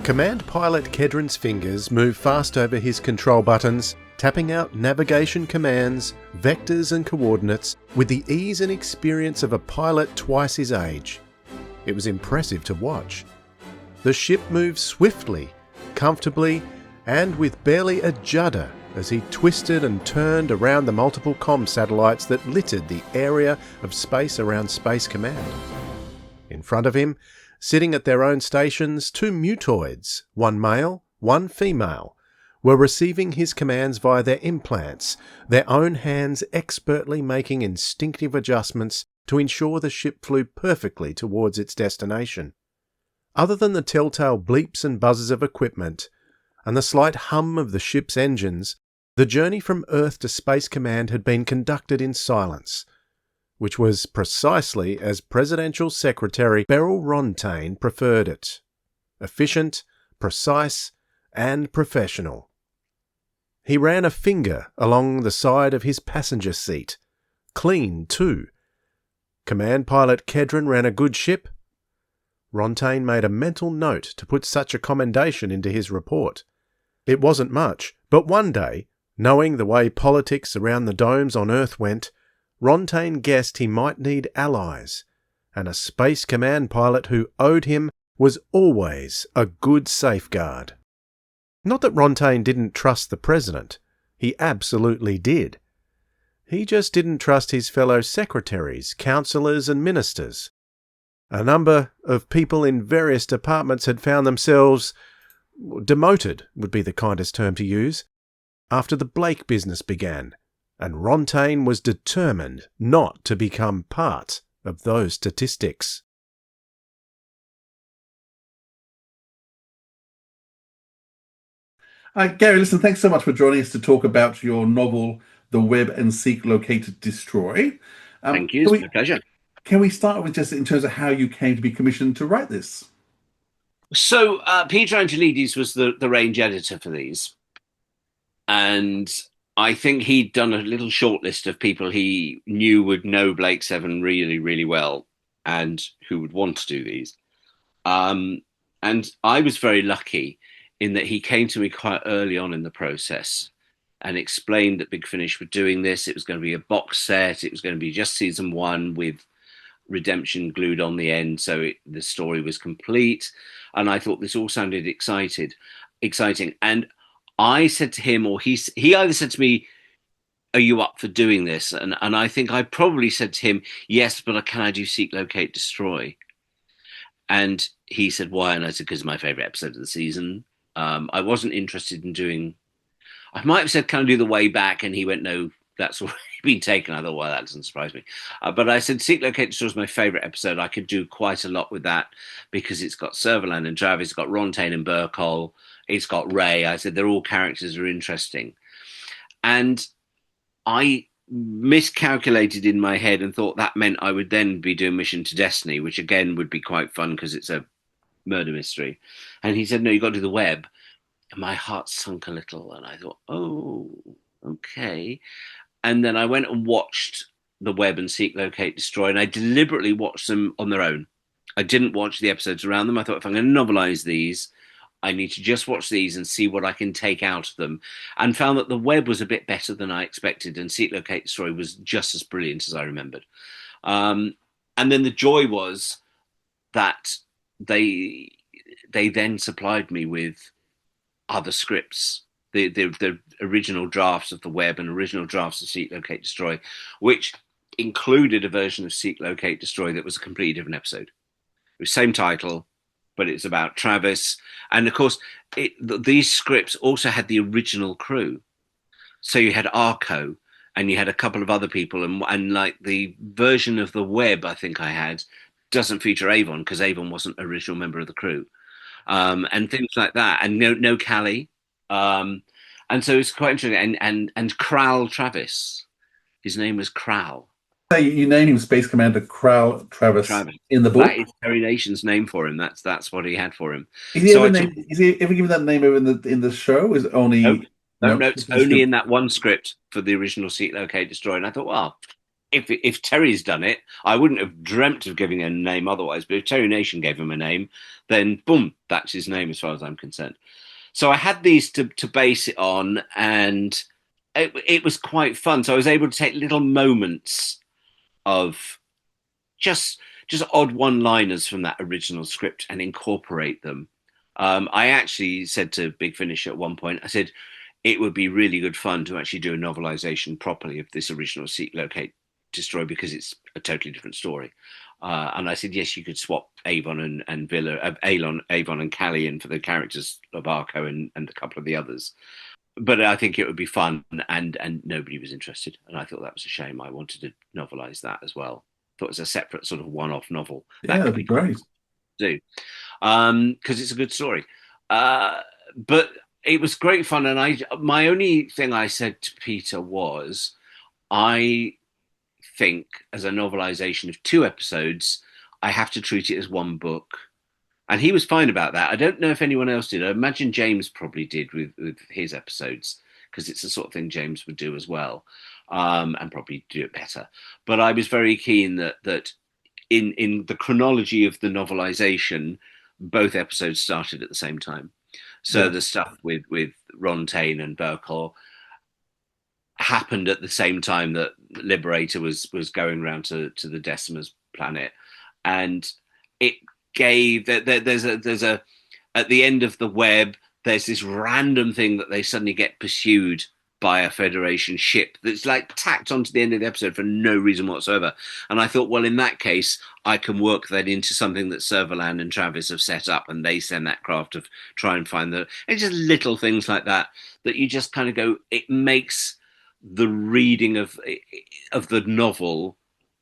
Command pilot Kedron's fingers move fast over his control buttons, tapping out navigation commands, vectors and coordinates with the ease and experience of a pilot twice his age. It was impressive to watch. The ship moved swiftly, comfortably, and with barely a judder as he twisted and turned around the multiple comm satellites that littered the area of space around Space Command. In front of him, sitting at their own stations, two mutoids, one male, one female, were receiving his commands via their implants, their own hands expertly making instinctive adjustments to ensure the ship flew perfectly towards its destination. Other than the telltale bleeps and buzzes of equipment, and the slight hum of the ship's engines, the journey from Earth to Space Command had been conducted in silence, which was precisely as Presidential Secretary Beryl Rontaine preferred it. Efficient, precise, and professional. He ran a finger along the side of his passenger seat. Clean, too. Command pilot Kedron ran a good ship. Rontaine made a mental note to put such a commendation into his report. It wasn't much, but one day, knowing the way politics around the domes on Earth went, Rontaine guessed he might need allies, and a Space Command pilot who owed him was always a good safeguard. Not that Rontaine didn't trust the President. He absolutely did. He just didn't trust his fellow secretaries, councillors and ministers. A number of people in various departments had found themselves demoted, would be the kindest term to use, after the Blake business began, and Rontaine was determined not to become part of those statistics. Gary, listen, thanks so much for joining us to talk about your novel, The Web and Seek, Locate, Destroy. Thank you, it's my pleasure. Can we start with just in terms of how you came to be commissioned to write this? So Peter Angelides was the range editor for these. And I think he'd done a little short list of people he knew would know Blake 7 really, really well and who would want to do these. And I was very lucky in that he came to me quite early on in the process and explained that Big Finish were doing this. It was going to be a box set. It was going to be just season 1 with redemption glued on the end, so the story was complete. And I thought this all sounded exciting. And I said to him, or he either said to me, "Are you up for doing this?" And I think I probably said to him, "Yes, but can I do Seek, Locate, Destroy?" And he said, "Why?" And I said, "Because it's my favourite episode of the season." I wasn't interested in doing... I might have said, "Can I do The Way Back?" And he went, "No, that's already been taken." I thought, well, that doesn't surprise me. But I said, Seek, Locate, Destroy is my favourite episode. I could do quite a lot with that because it's got Servalan and Travis, it's got Rontaine and Burkholm, it's got Ray. I said, they're all characters that are interesting. And I miscalculated in my head and thought that meant I would then be doing Mission to Destiny, which again would be quite fun because it's a murder mystery. And he said, "No, you've got to do The Web." And my heart sunk a little and I thought, oh, okay. And then I went and watched The Web and Seek, Locate, Destroy, and I deliberately watched them on their own. I didn't watch the episodes around them. I thought, if I'm going to novelize these, I need to just watch these and see what I can take out of them, and found that The Web was a bit better than I expected, and Seek, Locate, Destroy was just as brilliant as I remembered. And then the joy was that they then supplied me with other scripts, the original drafts of The Web and original drafts of Seek, Locate, Destroy, which included a version of Seek, Locate, Destroy that was a completely different episode. It was same title, but it's about Travis. And of course, these scripts also had the original crew. So you had Arco and you had a couple of other people, and like the version of The Web I think I had doesn't feature Avon because Avon wasn't an original member of the crew. And things like that, and no Callie, and so it's quite interesting. And Kral Travis, his name was Kral. You named him Space Commander Kral Travis in the book. That is Terry Nation's name for him. That's what he had for him. Is he ever given that name over in the show? Is it only no, it's only in that one script for the original Seek, Locate, Destroy. And I thought, well, if Terry's done it, I wouldn't have dreamt of giving him a name otherwise. But if Terry Nation gave him a name, then boom, that's his name as far as I'm concerned. So I had these to base it on, and it was quite fun. So I was able to take little moments of just odd one-liners from that original script and incorporate them. I actually said to Big Finish at one point, I said, it would be really good fun to actually do a novelization properly of this original Seek, Locate, Destroy, because it's a totally different story. And I said, yes, you could swap Avon and Villa, Avon and Callie in for the characters of Arco and a couple of the others. But I think it would be fun, and nobody was interested. And I thought that was a shame. I wanted to novelize that as well. Thought it was a separate sort of one-off novel. Yeah, that'd be great. Do because it's a good story. But it was great fun, and my only thing I said to Peter was, I think as a novelization of 2 episodes, I have to treat it as one book. And he was fine about that. I don't know if anyone else did. I imagine James probably did with his episodes, because it's the sort of thing James would do as well, and probably do it better. But I was very keen that in the chronology of the novelization, both episodes started at the same time. So the stuff with Rontaine and Burkle happened at the same time that Liberator was going around to the Decima's planet, and it gave there's a at the end of the web, there's this random thing that they suddenly get pursued by a Federation ship that's like tacked onto the end of the episode for no reason whatsoever. And I thought, well, in that case, I can work that into something that Servalan and Travis have set up, and they send that craft to try and find it's just little things like that you just kind of go, it makes the reading of the novel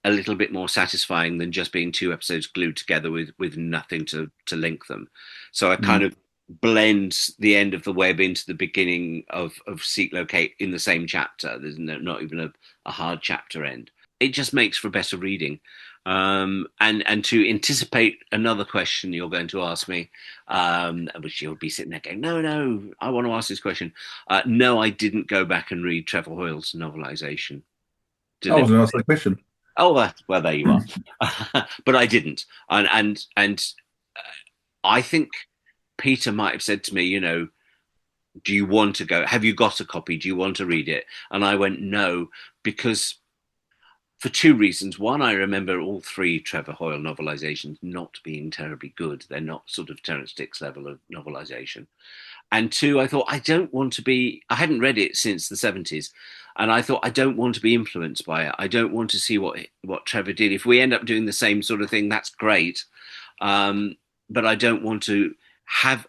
a little bit more satisfying than just being 2 episodes glued together with nothing to link them. So I kind of blend the end of the web into the beginning of Seek, Locate in the same chapter. There's not even a hard chapter end. It just makes for better reading. And to anticipate another question you're going to ask me, which you'll be sitting there going, no, I want to ask this question. No, I didn't go back and read Trevor Hoyle's novelization. I was going to ask that question. Oh, well, there you are. But I didn't. And I think Peter might have said to me, do you want to go? Have you got a copy? Do you want to read it? And I went, no, because for 2 reasons. One, I remember all 3 Trevor Hoyle novelizations not being terribly good. They're not sort of Terrance Dicks level of novelization. And 2, I thought, I hadn't read it since the 70s. And I thought, I don't want to be influenced by it. I don't want to see what Trevor did. If we end up doing the same sort of thing, that's great. But I don't want to have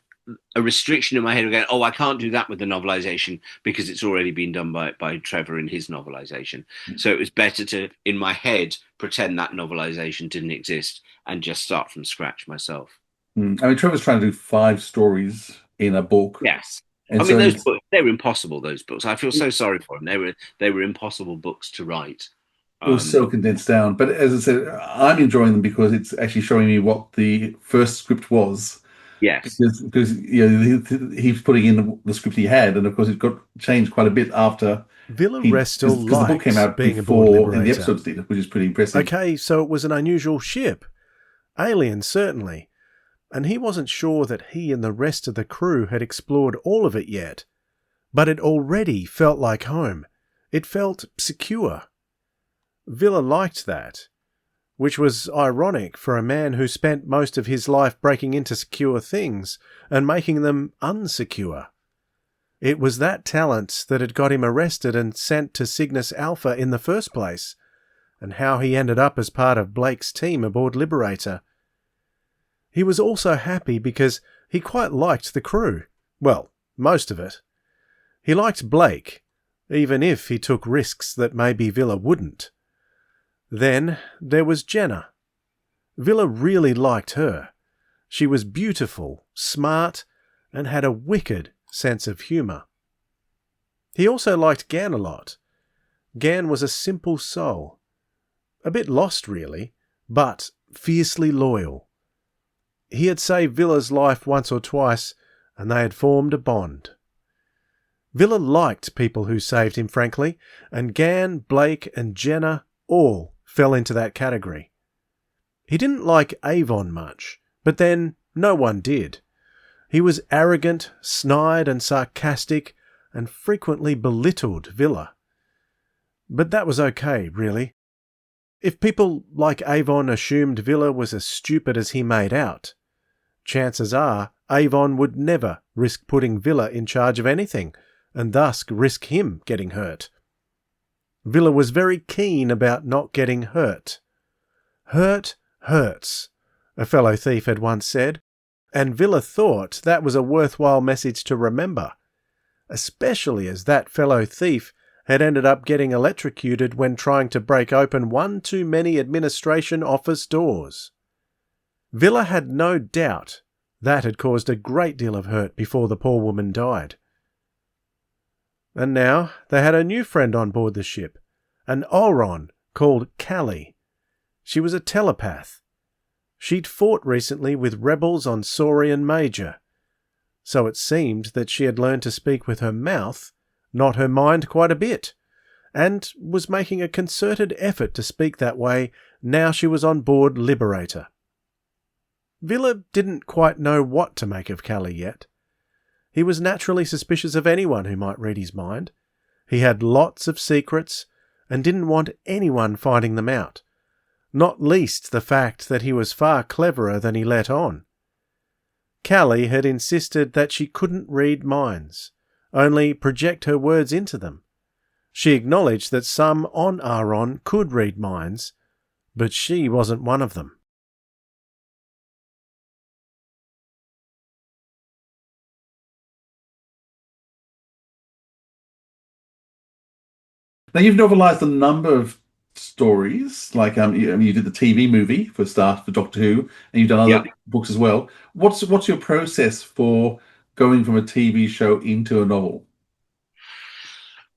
a restriction in my head of going, oh, I can't do that with the novelization because it's already been done by Trevor in his novelization. So it was better to, in my head, pretend that novelization didn't exist and just start from scratch myself. I mean, Trevor's trying to do 5 stories in a book. Yes. And those books, they were impossible, those books. I feel so sorry for them. They were impossible books to write. It was so condensed down. But as I said, I'm enjoying them because it's actually showing me what the first script was. Yes. Because he's putting in the script he had, and of course it got changed quite a bit after. Villa Restal because the book came out being before the episodes did, which is pretty impressive. Okay, so it was an unusual ship. Alien, certainly. And he wasn't sure that he and the rest of the crew had explored all of it yet. But it already felt like home. It felt secure. Villa liked that, which was ironic for a man who spent most of his life breaking into secure things and making them unsecure. It was that talent that had got him arrested and sent to Cygnus Alpha in the first place, and how he ended up as part of Blake's team aboard Liberator. He was also happy because he quite liked the crew. Well, most of it. He liked Blake, even if he took risks that maybe Villa wouldn't. Then there was Jenna. Villa really liked her. She was beautiful, smart, and had a wicked sense of humour. He also liked Gan a lot. Gan was a simple soul. A bit lost, really, but fiercely loyal. He had saved Villa's life once or twice, and they had formed a bond. Villa liked people who saved him, frankly, and Gan, Blake, and Jenna all fell into that category. He didn't like Avon much, but then no one did. He was arrogant, snide and sarcastic, and frequently belittled Villa. But that was okay, really. If people like Avon assumed Villa was as stupid as he made out, chances are Avon would never risk putting Villa in charge of anything, and thus risk him getting hurt. Villa was very keen about not getting hurt. Hurt hurts, a fellow thief had once said, and Villa thought that was a worthwhile message to remember, especially as that fellow thief had ended up getting electrocuted when trying to break open one too many administration office doors. Villa had no doubt that had caused a great deal of hurt before the poor woman died. And now they had a new friend on board the ship, an Auron called Callie. She was a telepath. She'd fought recently with rebels on Saurian Major, so it seemed that she had learned to speak with her mouth, not her mind, quite a bit, and was making a concerted effort to speak that way now she was on board Liberator. Villa didn't quite know what to make of Callie yet. He was naturally suspicious of anyone who might read his mind. He had lots of secrets and didn't want anyone finding them out, not least the fact that he was far cleverer than he let on. Callie had insisted that she couldn't read minds, only project her words into them. She acknowledged that some on Auron could read minds, but she wasn't one of them. Now, you've novelised a number of stories, like you did the TV movie for start for Doctor Who, and you've done other books as well. What's your process for going from a TV show into a novel?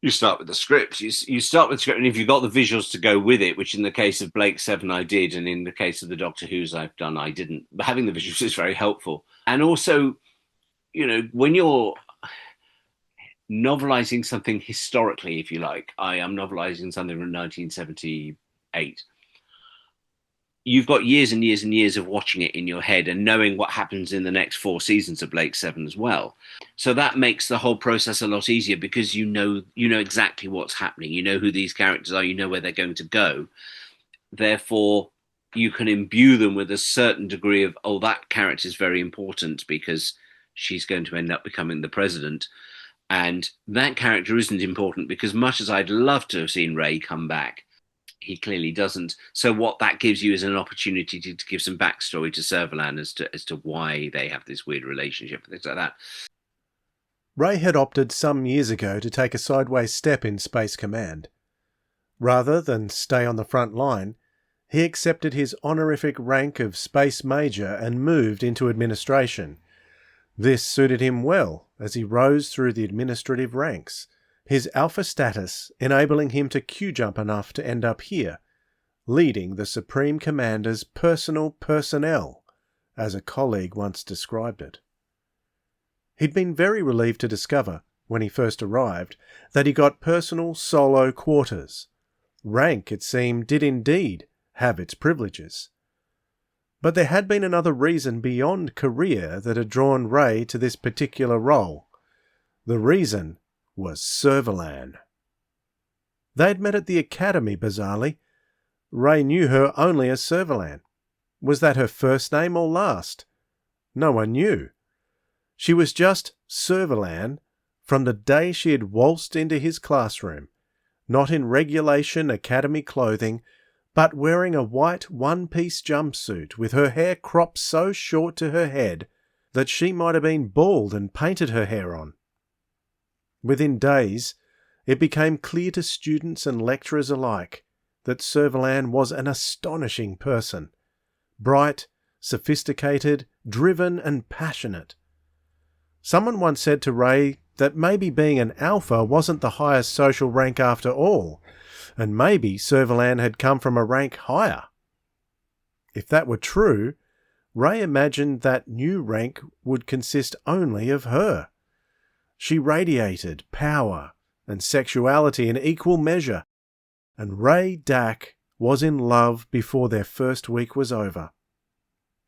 You start with the script. You start with the script, and if you've got the visuals to go with it, which in the case of Blake 7 I did, and in the case of the Doctor Who's I've done, I didn't. But having the visuals is very helpful. And also, when you're novelising something historically, if you like, I am novelising something from 1978. You've got years and years and years of watching it in your head and knowing what happens in the next 4 seasons of Blake 7 as well. So that makes the whole process a lot easier because you know exactly what's happening. You know who these characters are. You know where they're going to go. Therefore, you can imbue them with a certain degree of, that character is very important because she's going to end up becoming the president. And that character isn't important because much as I'd love to have seen Ray come back, he clearly doesn't. So what that gives you is an opportunity to give some backstory to Servalan as to why they have this weird relationship and things like that. Ray had opted some years ago to take a sideways step in Space Command. Rather than stay on the front line, he accepted his honorific rank of Space Major and moved into administration. This suited him well as he rose through the administrative ranks, his alpha status enabling him to Q-jump enough to end up here, leading the Supreme Commander's personal personnel, as a colleague once described it. He'd been very relieved to discover, when he first arrived, that he got personal solo quarters. Rank, it seemed, did indeed have its privileges. But there had been another reason beyond career that had drawn Ray to this particular role. The reason was Servalan. They'd met at the academy, bizarrely. Ray knew her only as Servalan. Was that her first name or last? No one knew. She was just Servalan from the day she had waltzed into his classroom, not in regulation academy clothing, but wearing a white one-piece jumpsuit with her hair cropped so short to her head that she might have been bald and painted her hair on. Within days, it became clear to students and lecturers alike that Servalan was an astonishing person. Bright, sophisticated, driven and passionate. Someone once said to Ray that maybe being an alpha wasn't the highest social rank after all, and maybe Servalan had come from a rank higher. If that were true, Ray imagined that new rank would consist only of her. She radiated power and sexuality in equal measure, and Ray Dack was in love before their first week was over.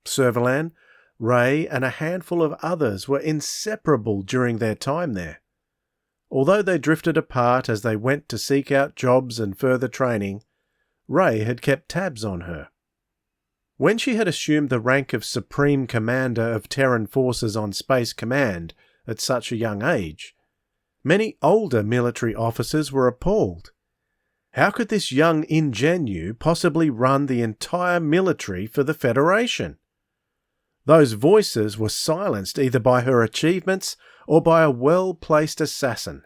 Servalan, Ray, and a handful of others were inseparable during their time there. Although they drifted apart as they went to seek out jobs and further training, Ray had kept tabs on her. When she had assumed the rank of Supreme Commander of Terran Forces on Space Command at such a young age, many older military officers were appalled. How could this young ingenue possibly run the entire military for the Federation? Those voices were silenced either by her achievements or by a well-placed assassin.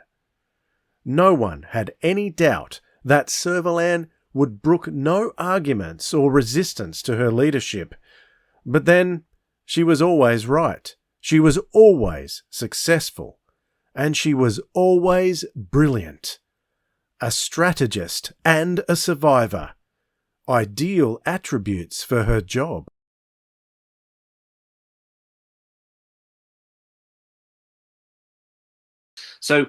No one had any doubt that Servalan would brook no arguments or resistance to her leadership. But then, she was always right. She was always successful. And she was always brilliant. A strategist and a survivor. Ideal attributes for her job. So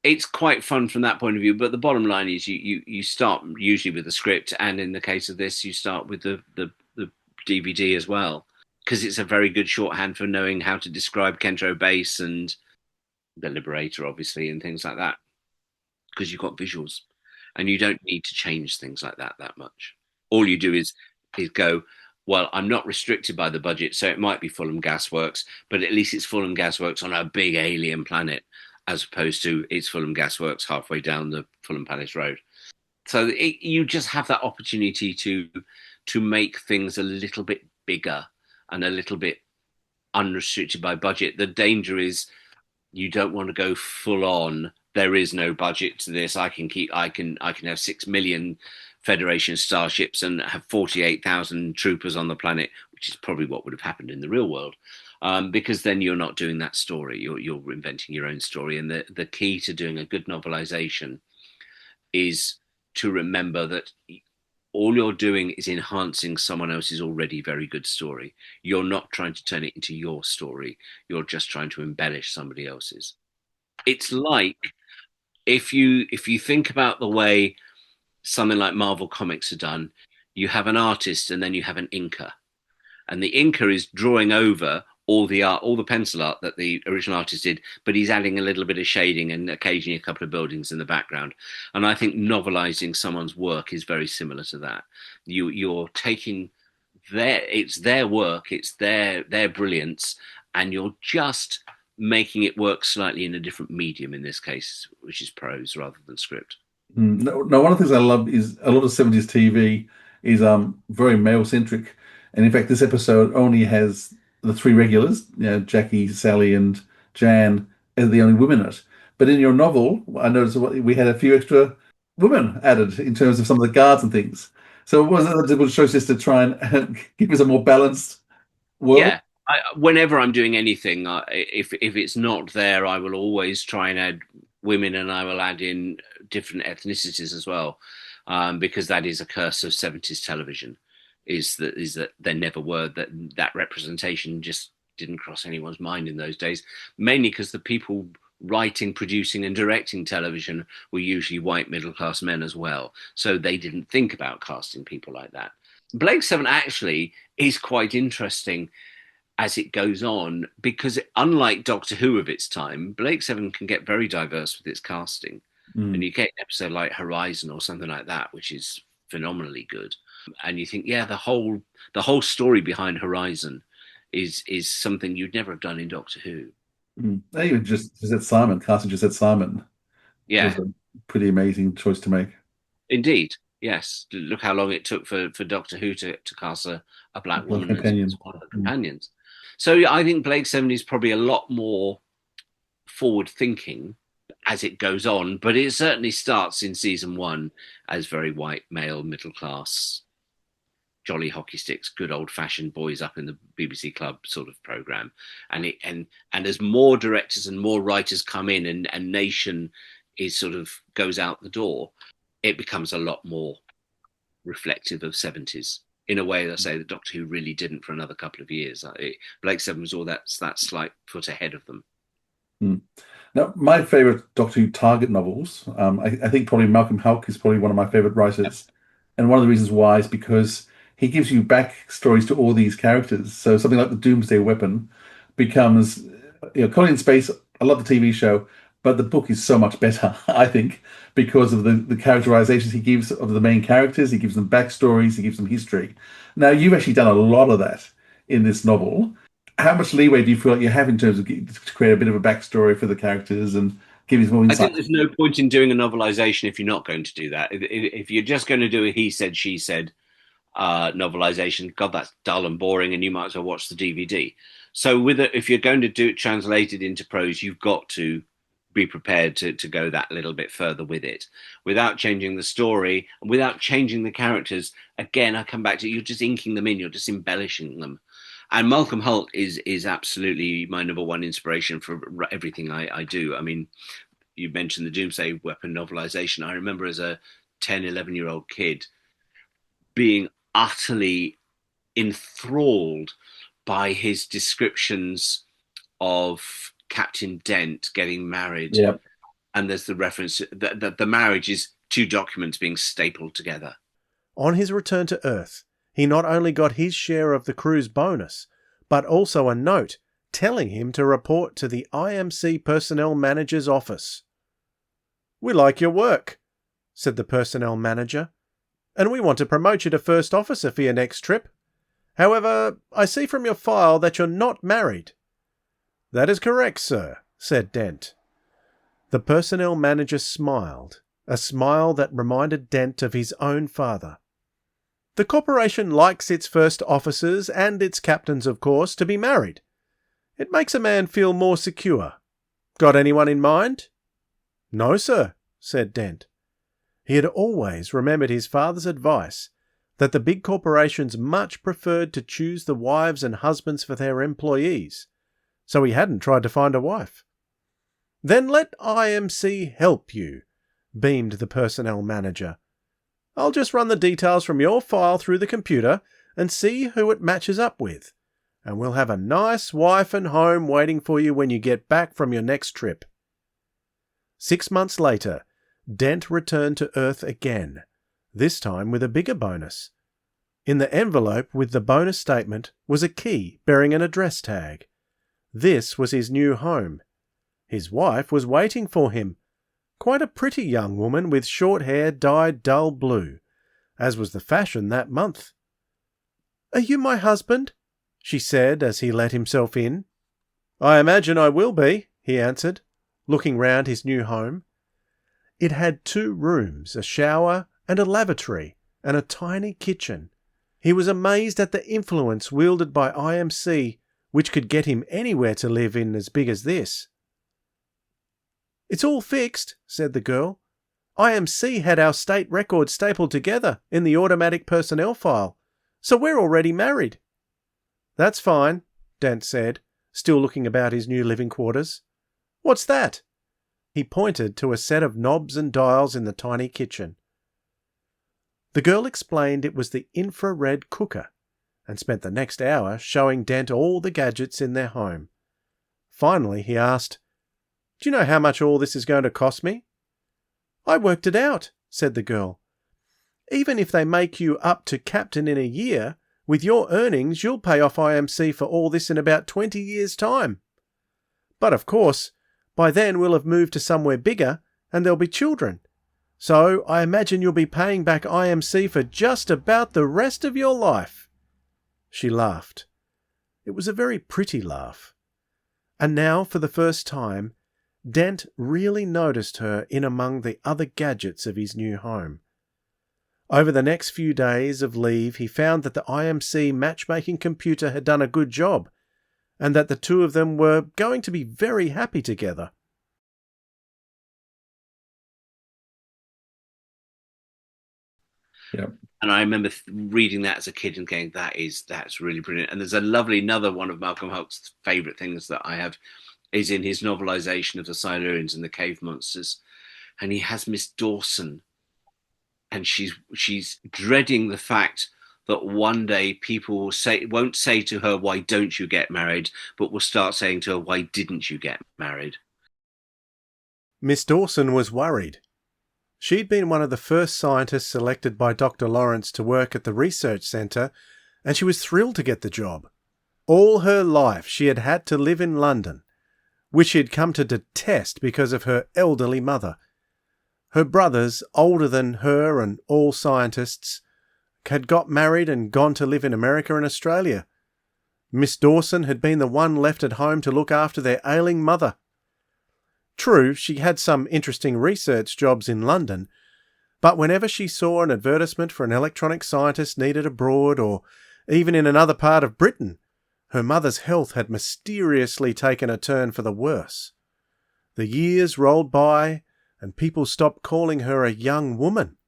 it's quite fun from that point of view. But the bottom line is you start usually with the script, and in the case of this, you start with the DVD as well, because it's a very good shorthand for knowing how to describe Kentro Base and the Liberator, obviously, and things like that, because you've got visuals, and you don't need to change things like that much. All you do is go, well, I'm not restricted by the budget, so it might be Fulham Gasworks, but at least it's Fulham Gasworks on a big alien planet, as opposed to it's Fulham Gasworks halfway down the Fulham Palace Road. So you just have that opportunity to make things a little bit bigger and a little bit unrestricted by budget. The danger is you don't want to go full on. There is no budget to this. I can have 6 million Federation starships and have 48,000 troopers on the planet, which is probably what would have happened in the real world. Because then you're not doing that story. You're inventing your own story. And the key to doing a good novelization is to remember that all you're doing is enhancing someone else's already very good story. You're not trying to turn it into your story. You're just trying to embellish somebody else's. It's like if you think about the way something like Marvel Comics are done, you have an artist and then you have an inker. And the inker is drawing over all the art, all the pencil art that the original artist did, but he's adding a little bit of shading and occasionally a couple of buildings in the background. And I think novelizing someone's work is very similar to that. You're taking it's their work, it's their brilliance, and you're just making it work slightly in a different medium in this case, which is prose rather than script. No, one of the things I love is a lot of 70s TV is very male centric. And in fact, this episode only has the three regulars, Jackie, Sally, and Jan, as the only women in it. But in your novel, I noticed we had a few extra women added in terms of some of the guards and things. So it wasn't that it shows just to try and give us a more balanced world. Yeah. Whenever I'm doing anything, if it's not there, I will always try and add women, and I will add in different ethnicities as well, because that is a curse of 70s television. Is that there never were that representation just didn't cross anyone's mind in those days, mainly because the people writing, producing, and directing television were usually white middle-class men as well, so they didn't think about casting people like that. Blake Seven actually is quite interesting as it goes on, because unlike Doctor Who of its time, Blake Seven can get very diverse with its casting. And you get an episode like Horizon or something like that, which is phenomenally good. And you think, yeah, the whole story behind Horizon is something you'd never have done in Doctor Who. Even just Gisette Simon, casting Gisette Simon, yeah, was a pretty amazing choice to make. Indeed, yes. Look how long it took for Doctor Who to cast a black woman as one of the companions. So I think Blake Seven is probably a lot more forward thinking as it goes on, but it certainly starts in season 1 as very white, male, middle class, jolly hockey sticks, good old fashioned boys up in the BBC club sort of program. And as more directors and more writers come in and Nation is sort of goes out the door, it becomes a lot more reflective of 70s in a way that, say, the Doctor Who really didn't for another couple of years. Blake Seven was all that slight foot ahead of them. Now, my favorite Doctor Who target novels, I think probably Malcolm Hulke is probably one of my favorite writers. And one of the reasons why is because he gives you backstories to all these characters. So something like the Doomsday Weapon becomes, Colin in Space. I love the TV show, but the book is so much better, I think, because of the characterizations he gives of the main characters. He gives them backstories, he gives them history. Now, you've actually done a lot of that in this novel. How much leeway do you feel like you have in terms of to create a bit of a backstory for the characters and give us more I insight? think there's no point in doing a novelization if you're not going to do that. If you're just going to do a he said, she said novelization, God, that's dull and boring, and you might as well watch the DVD. So, if you're going to do it translated into prose, you've got to be prepared to go that little bit further with it without changing the story and without changing the characters. Again, I come back to you're just inking them in, you're just embellishing them. And Malcolm Holt is absolutely my number one inspiration for everything I do. I mean, you mentioned the Doomsday Weapon novelization. I remember as a 10, 11-year-old kid being utterly enthralled by his descriptions of Captain Dent getting married. Yeah. And there's the reference that the marriage is two documents being stapled together. On his return to Earth, he not only got his share of the crew's bonus, but also a note telling him to report to the IMC Personnel Manager's office. "We like your work," said the Personnel Manager, "and we want to promote you to First Officer for your next trip. However, I see from your file that you're not married." "That is correct, sir," said Dent. The Personnel Manager smiled, a smile that reminded Dent of his own father. "The corporation likes its first officers and its captains, of course, to be married. It makes a man feel more secure. Got anyone in mind?" "No, sir," said Dent. He had always remembered his father's advice that the big corporations much preferred to choose the wives and husbands for their employees, so he hadn't tried to find a wife. "Then let IMC help you," beamed the Personnel Manager. "I'll just run the details from your file through the computer and see who it matches up with, and we'll have a nice wife and home waiting for you when you get back from your next trip." 6 months later, Dent returned to Earth again, this time with a bigger bonus. In the envelope with the bonus statement was a key bearing an address tag. This was his new home. His wife was waiting for him, quite a pretty young woman with short hair dyed dull blue, as was the fashion that month. "Are you my husband?" she said as he let himself in. "I imagine I will be," he answered, looking round his new home. It had 2 rooms, a shower and a lavatory, and a tiny kitchen. He was amazed at the influence wielded by IMC, which could get him anywhere to live in as big as this. "It's all fixed," said the girl. "IMC had our state records stapled together in the automatic personnel file, so we're already married." "That's fine," Dent said, still looking about his new living quarters. "What's that?" He pointed to a set of knobs and dials in the tiny kitchen. The girl explained it was the infrared cooker, and spent the next hour showing Dent all the gadgets in their home. Finally he asked, "Do you know how much all this is going to cost me?" "I worked it out," said the girl. "Even if they make you up to captain in a year, with your earnings you'll pay off IMC for all this in about 20 years' time. But of course, by then we'll have moved to somewhere bigger, and there'll be children. So I imagine you'll be paying back IMC for just about the rest of your life." She laughed. It was a very pretty laugh. And now, for the first time, Dent really noticed her in among the other gadgets of his new home. Over the next few days of leave he found that the IMC matchmaking computer had done a good job, and that the two of them were going to be very happy together. Yeah. And I remember reading that as a kid and going, that's really brilliant. And there's another one of Malcolm Holt's favourite things that I have is in his novelisation of the Silurians and the cave monsters. And he has Miss Dawson, and she's dreading the fact that one day people won't say to her, "Why don't you get married?" but will start saying to her, "Why didn't you get married?" Miss Dawson was worried. She'd been one of the first scientists selected by Dr. Lawrence to work at the research centre, and she was thrilled to get the job. All her life she had had to live in London, which she had come to detest because of her elderly mother. Her brothers, older than her and all scientists, had got married and gone to live in America and Australia. Miss Dawson had been the one left at home to look after their ailing mother. True, she had some interesting research jobs in London, but whenever she saw an advertisement for an electronic scientist needed abroad or even in another part of Britain, her mother's health had mysteriously taken a turn for the worse. The years rolled by, and people stopped calling her a young woman,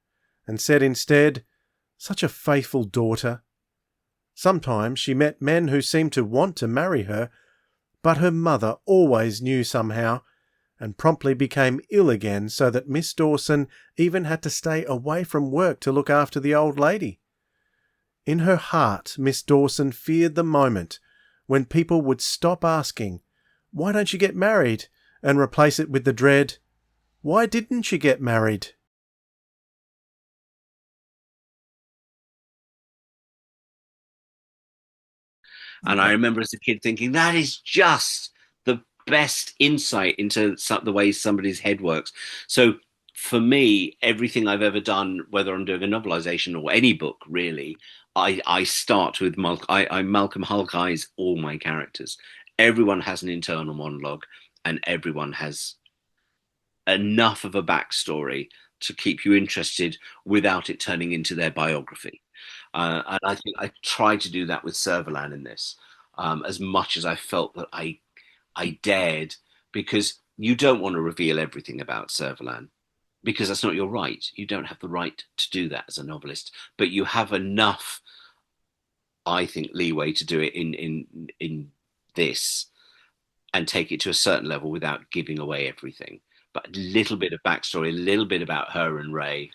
and said instead, "Such a faithful daughter." Sometimes she met men who seemed to want to marry her, but her mother always knew somehow, and promptly became ill again, so that Miss Dawson even had to stay away from work to look after the old lady. In her heart, Miss Dawson feared the moment when people would stop asking, "Why don't you get married?" and replace it with the dread, "Why didn't you get married?" And I remember as a kid thinking, that is just the best insight into the way somebody's head works. So for me, everything I've ever done, whether I'm doing a novelization or any book, really, I start with I Malcolm Hulk-eyes all my characters. Everyone has an internal monologue, and everyone has enough of a backstory to keep you interested without it turning into their biography. And I think I tried to do that with Servalan in this, as much as I felt that I dared, because you don't want to reveal everything about Servalan, because that's not your right. You don't have the right to do that as a novelist, but you have enough, I think, leeway to do it in this and take it to a certain level without giving away everything. But a little bit of backstory, a little bit about her and Ray.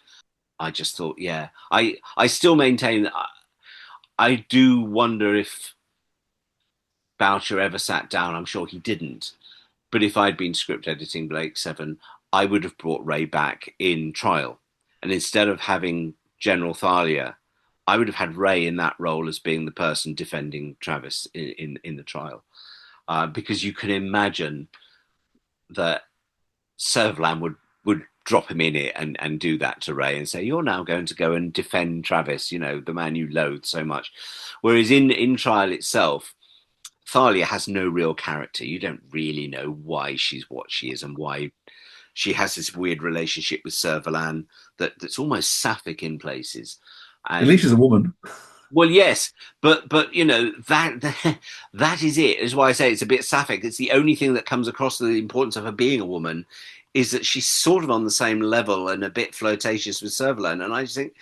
I just thought, yeah, I still maintain that I do wonder if Boucher ever sat down. I'm sure he didn't. But if I'd been script editing Blake Seven, I would have brought Ray back in Trial. And instead of having General Thalia, I would have had Ray in that role as being the person defending Travis in the trial. Because you can imagine that Servalan would drop him in it and do that to Ray and say, "You're now going to go and defend Travis, you know, the man you loathe so much." Whereas in Trial itself, Thalia has no real character. You don't really know why she's what she is and why she has this weird relationship with Servalan that's almost sapphic in places. And, at least she's a woman. Well, yes, but you know that is it. Is why I say it's a bit sapphic. It's the only thing that comes across the importance of her being a woman is that she's sort of on the same level and a bit flirtatious with Servalan. And I just think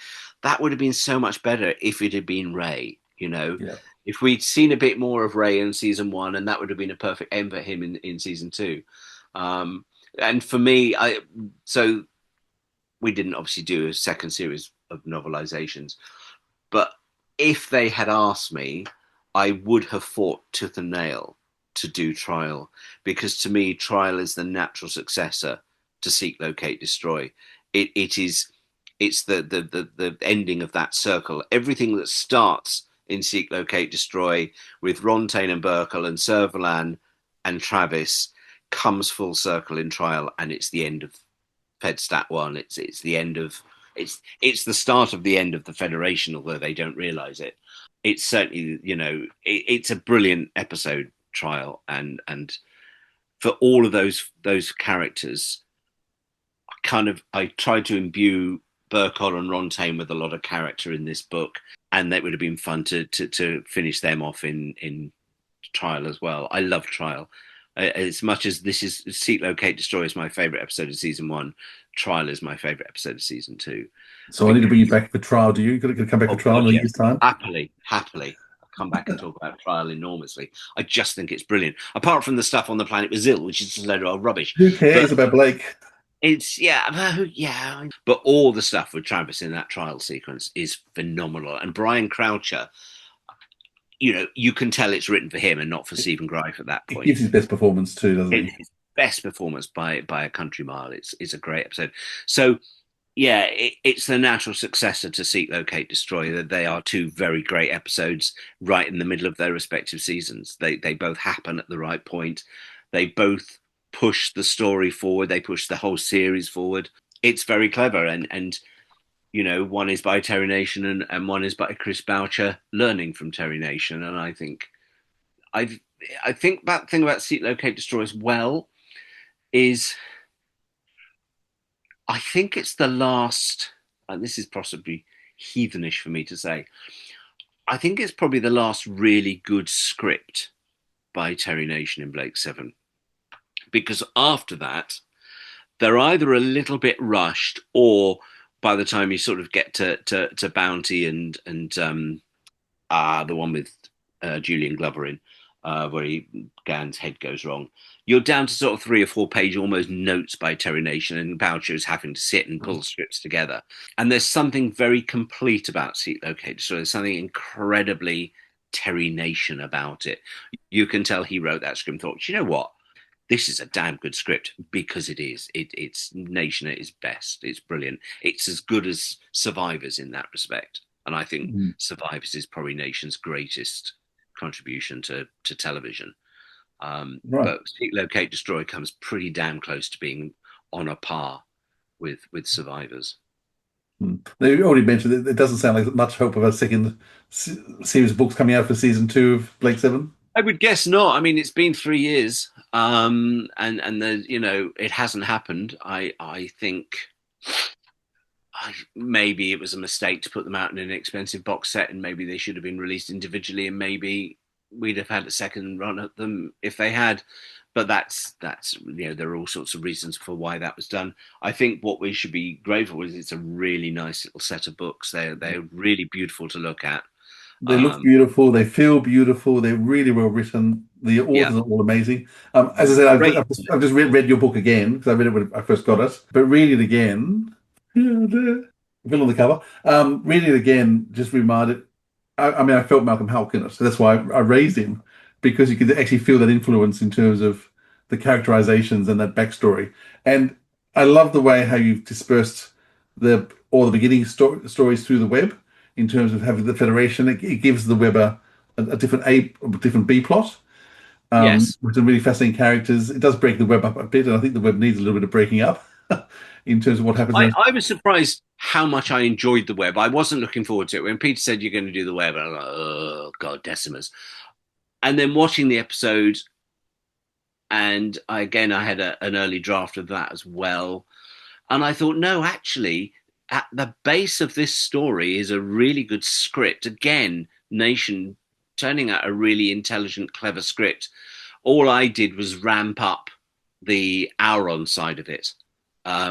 that would have been so much better if it had been Ray. You know, Yeah. if we'd seen a bit more of Ray in season one, and that would have been a perfect end for him in season two. And for me, so we didn't obviously do a second series of novelizations, but if they had asked me, I would have fought tooth and nail to do Trial, because to me, Trial is the natural successor to Seek, Locate, Destroy. It's the ending of that circle. Everything that starts in Seek, Locate, Destroy with Rontaine and Burkle and Servalan and Travis comes full circle in Trial, and it's the end of FedStat 1. It's the end of it's the start of the end of the Federation, although they don't realize it. It's certainly, you know, it's a brilliant episode, Trial, and for all of those characters, I tried to imbue Burkle and Rontaine with a lot of character in this book, and that would have been fun to finish them off in Trial as well. I love Trial. As much as this is Seek, Locate, Destroy is my favorite episode of season one, Trial is my favorite episode of season two. So I need to bring you back for Trial. Do you? You're going to come back for Trial in a year's time? Happily. I'll come back and talk about Trial enormously. I just think it's brilliant. Apart from the stuff on the planet Brazil, which is just a load of old rubbish. Who cares about Blake? It's yeah. But all the stuff with Travis in that Trial sequence is phenomenal. And Brian Croucher, you know, you can tell it's written for him and not for Stephen Greif at that point. He gives his best performance too, doesn't he? His best performance by a country mile. It's a great episode. So yeah, it's the natural successor to Seek, Locate, Destroy. That they are two very great episodes right in the middle of their respective seasons. They both happen at the right point. They both push the story forward. They push the whole series forward. It's very clever, and one is by Terry Nation and one is by Chris Boucher, learning from Terry Nation. And I I think that thing about Seek, Locate, Destroy as well is I think it's the last, and this is possibly heathenish for me to say, I think it's probably the last really good script by Terry Nation in Blake Seven. Because after that, they're either a little bit rushed, or by the time you sort of get to Bounty and the one with Julian Glover in, where Gann's head goes wrong. You're down to sort of 3 or 4 page almost notes by Terry Nation, and Boucher is having to sit and pull scripts together. And there's something very complete about Seek, Locate, so there's something incredibly Terry Nation about it. You can tell he wrote that script and thought, you know what? This is a damn good script, because it is. It's Nation at its best. It's brilliant. It's as good as Survivors in that respect. And I think Survivors is probably Nation's greatest contribution to television. Right. But Seek, Locate, Destroy comes pretty damn close to being on a par with Survivors. Now, you already mentioned that it doesn't sound like much hope of a second series of books coming out for season 2 of Blake Seven. I would guess not. I mean, it's been 3 years, and it hasn't happened. I think maybe it was a mistake to put them out in an expensive box set, and maybe they should have been released individually, and maybe we'd have had a second run at them if they had. But that's there are all sorts of reasons for why that was done. I think what we should be grateful is it's a really nice little set of books. They're really beautiful to look at. They look beautiful. They feel beautiful. They're really well written. The authors are all amazing. As I said, I've just read your book again, because I read it when I first got it. But reading it again, fill on the cover. Reading it again just reminded. I mean, I felt Malcolm Hulke in it, so that's why I raised him, because you could actually feel that influence in terms of the characterizations and that backstory. And I love the way how you've dispersed all the beginning stories through the web, in terms of having the Federation. It gives the web a different B plot. Yes. With some really fascinating characters. It does break the web up a bit, and I think the web needs a little bit of breaking up in terms of what happens. I was surprised how much I enjoyed the web. I wasn't looking forward to it. When Peter said you're going to do the web, I was like, oh, God, Decimus. And then watching the episode, and I had an early draft of that as well. And I thought, no, actually, at the base of this story is a really good script. Again, Nation turning out a really intelligent, clever script. All I did was ramp up the Auron side of it,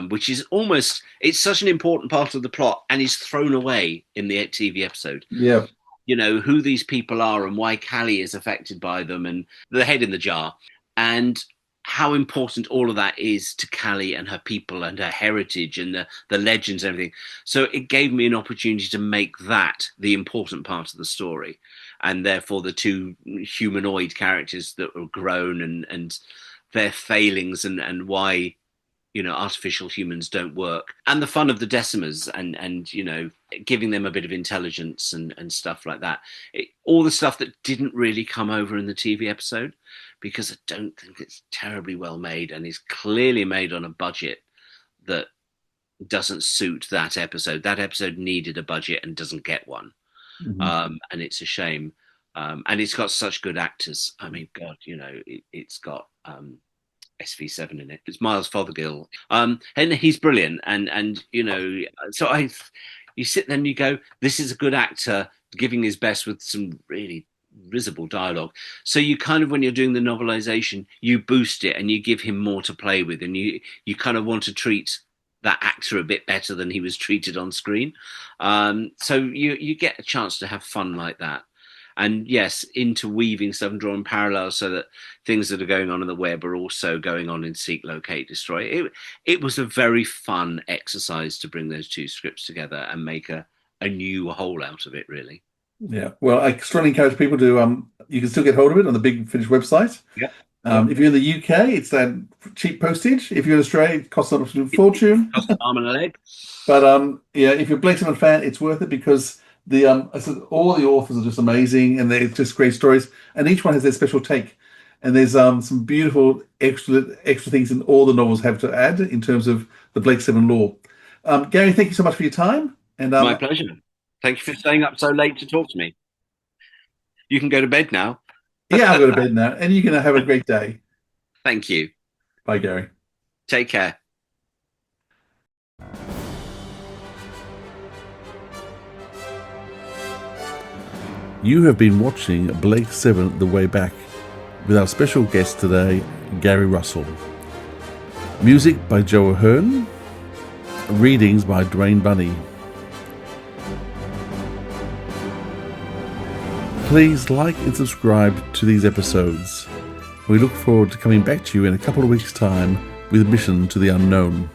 which is it's such an important part of the plot, and is thrown away in the TV episode. Yeah. Who these people are and why Callie is affected by them, and the head in the jar, and how important all of that is to Callie and her people and her heritage and the legends and everything. So it gave me an opportunity to make that the important part of the story. And therefore the two humanoid characters that were grown and their failings and why, artificial humans don't work. And the fun of the Decimers and giving them a bit of intelligence and stuff like that. All the stuff that didn't really come over in the TV episode, because I don't think it's terribly well made, and is clearly made on a budget that doesn't suit that episode. That episode needed a budget and doesn't get one. And it's a shame. And it's got such good actors. I mean, God, it's got SV7 in it. It's Miles Fothergill, and he's brilliant. And so you sit there and you go, this is a good actor giving his best with some really risible dialogue. So you kind of, when you're doing the novelization, you boost it and you give him more to play with, and you kind of want to treat that actor a bit better than he was treated on screen. So you get a chance to have fun like that. And yes, interweaving stuff and drawing parallels so that things that are going on in the web are also going on in Seek, Locate, Destroy. It was a very fun exercise to bring those two scripts together and make a new whole out of it, really. Yeah. Well, I strongly encourage people to, you can still get hold of it on the Big Finish website. Yeah. If you're in the UK, it's that cheap postage. If you're in Australia, it costs an absolute fortune. Cost an arm and a leg. But yeah, if you're a Blake Seven fan, it's worth it because I said all the authors are just amazing and they're just great stories, and each one has their special take. And there's some beautiful extra things in all the novels have to add in terms of the Blake Seven lore. Gary, thank you so much for your time. And My pleasure. Thank you for staying up so late to talk to me. You can go to bed now. Yeah, I'll go to bed now, and you can have a great day. Thank you. Bye, Gary. Take care. You have been watching Blake Seven: The Way Back with our special guest today, Gary Russell. Music by Joe Ahern. Readings by Dwayne Bunny. Please like and subscribe to these episodes. We look forward to coming back to you in a couple of weeks' time with Mission to the Unknown.